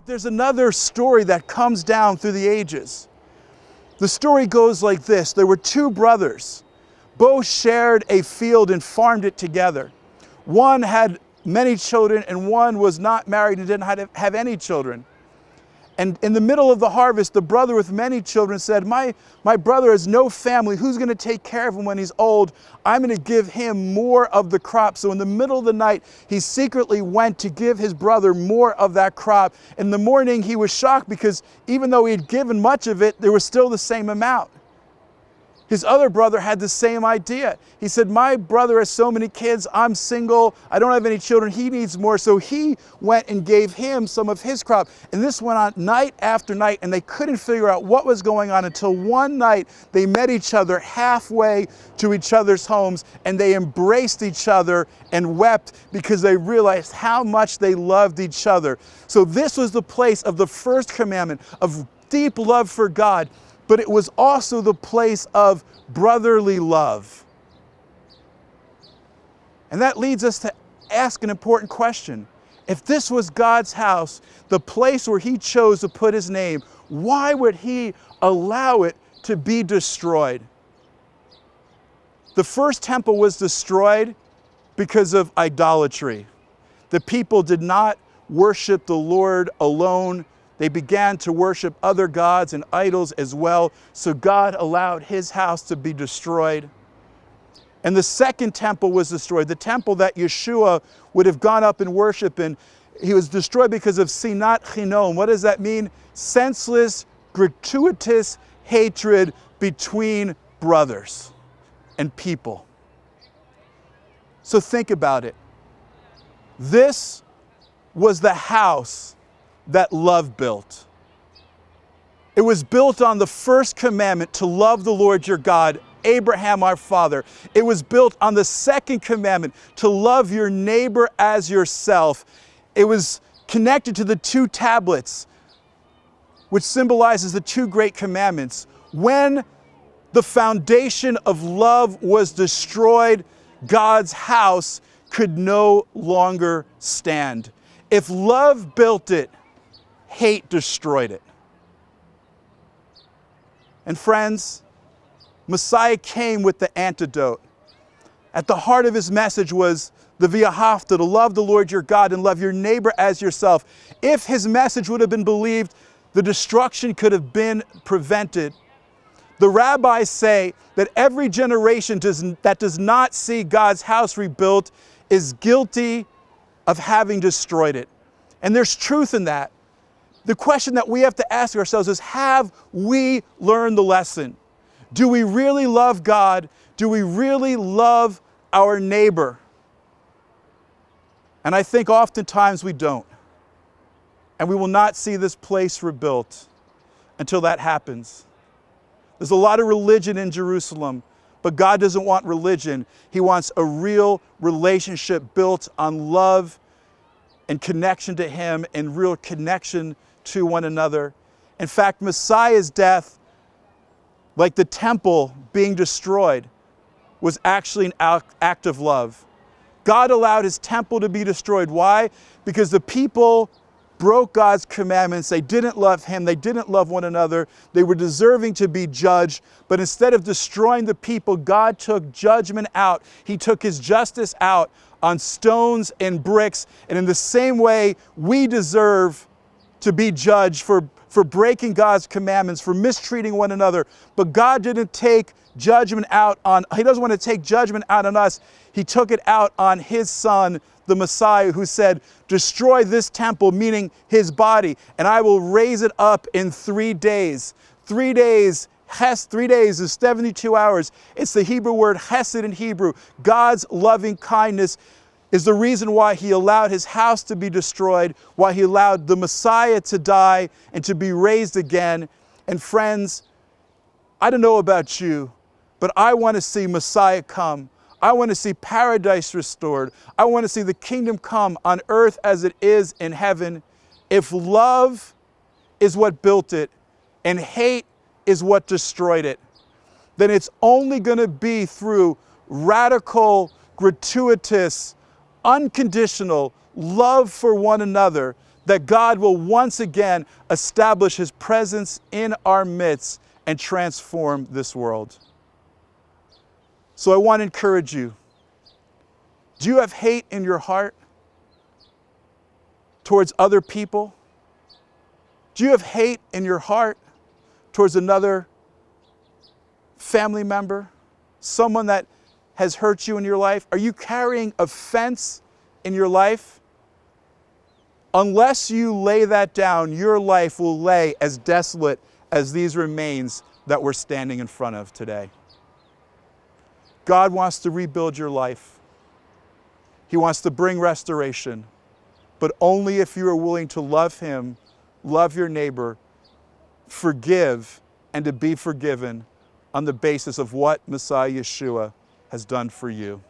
There's another story that comes down through the ages. The story goes like this. There were two brothers. Both shared a field and farmed it together. One had many children and one was not married and didn't have any children. And in the middle of the harvest, the brother with many children said, my brother has no family. Who's going to take care of him when he's old? I'm going to give him more of the crop. So in the middle of the night, he secretly went to give his brother more of that crop. In the morning, he was shocked because even though he had given much of it, there was still the same amount. His other brother had the same idea. He said, my brother has so many kids, I'm single, I don't have any children, he needs more. So he went and gave him some of his crop. And this went on night after night, and they couldn't figure out what was going on until one night they met each other halfway to each other's homes, and they embraced each other and wept because they realized how much they loved each other. So this was the place of the first commandment of deep love for God. But it was also the place of brotherly love. And that leads us to ask an important question. If this was God's house, the place where he chose to put his name, why would he allow it to be destroyed? The first temple was destroyed because of idolatry. The people did not worship the Lord alone. They began to worship other gods and idols as well, so God allowed his house to be destroyed. And the second temple was destroyed, the temple that Yeshua would have gone up and worshiped in. He was destroyed because of sinat chinom. What does that mean? Senseless, gratuitous hatred between brothers and people. So think about it. This was the house that love built. It was built on the first commandment to love the Lord your God, Abraham our father. It was built on the second commandment to love your neighbor as yourself. It was connected to the two tablets, which symbolizes the two great commandments. When the foundation of love was destroyed, God's house could no longer stand. If love built it, hate destroyed it. And friends, Messiah came with the antidote. At the heart of his message was the v'ahavta, to love the Lord your God and love your neighbor as yourself. If his message would have been believed, the destruction could have been prevented. The rabbis say that every generation that does not see God's house rebuilt is guilty of having destroyed it. And there's truth in that. The question that we have to ask ourselves is, have we learned the lesson? Do we really love God? Do we really love our neighbor? And I think oftentimes we don't. And we will not see this place rebuilt until that happens. There's a lot of religion in Jerusalem, but God doesn't want religion. He wants a real relationship built on love and connection to him and real connection to one another. In fact, Messiah's death, like the temple being destroyed, was actually an act of love. God allowed his temple to be destroyed. Why? Because the people broke God's commandments. They didn't love him. They didn't love one another. They were deserving to be judged. But instead of destroying the people, God took judgment out. He took his justice out on stones and bricks. And in the same way, we deserve to be judged for breaking God's commandments, for mistreating one another. But God didn't take judgment out on, he doesn't want to take judgment out on us. He took it out on his son, the Messiah, who said, destroy this temple, meaning his body, and I will raise it up in 3 days. 3 days, 3 days is 72 hours. It's the Hebrew word chesed in Hebrew. God's loving kindness is the reason why he allowed his house to be destroyed, why he allowed the Messiah to die and to be raised again. And friends, I don't know about you, but I want to see Messiah come. I want to see paradise restored. I want to see the kingdom come on earth as it is in heaven. If love is what built it and hate is what destroyed it, then it's only going to be through radical, gratuitous, unconditional love for one another that God will once again establish his presence in our midst and transform this world. So I want to encourage you. Do you have hate in your heart towards other people? Do you have hate in your heart towards another family member? Someone that has hurt you in your life? Are you carrying offense in your life? Unless you lay that down, your life will lay as desolate as these remains that we're standing in front of today. God wants to rebuild your life. He wants to bring restoration, but only if you are willing to love him, love your neighbor, forgive, and to be forgiven on the basis of what Messiah Yeshua has done for you.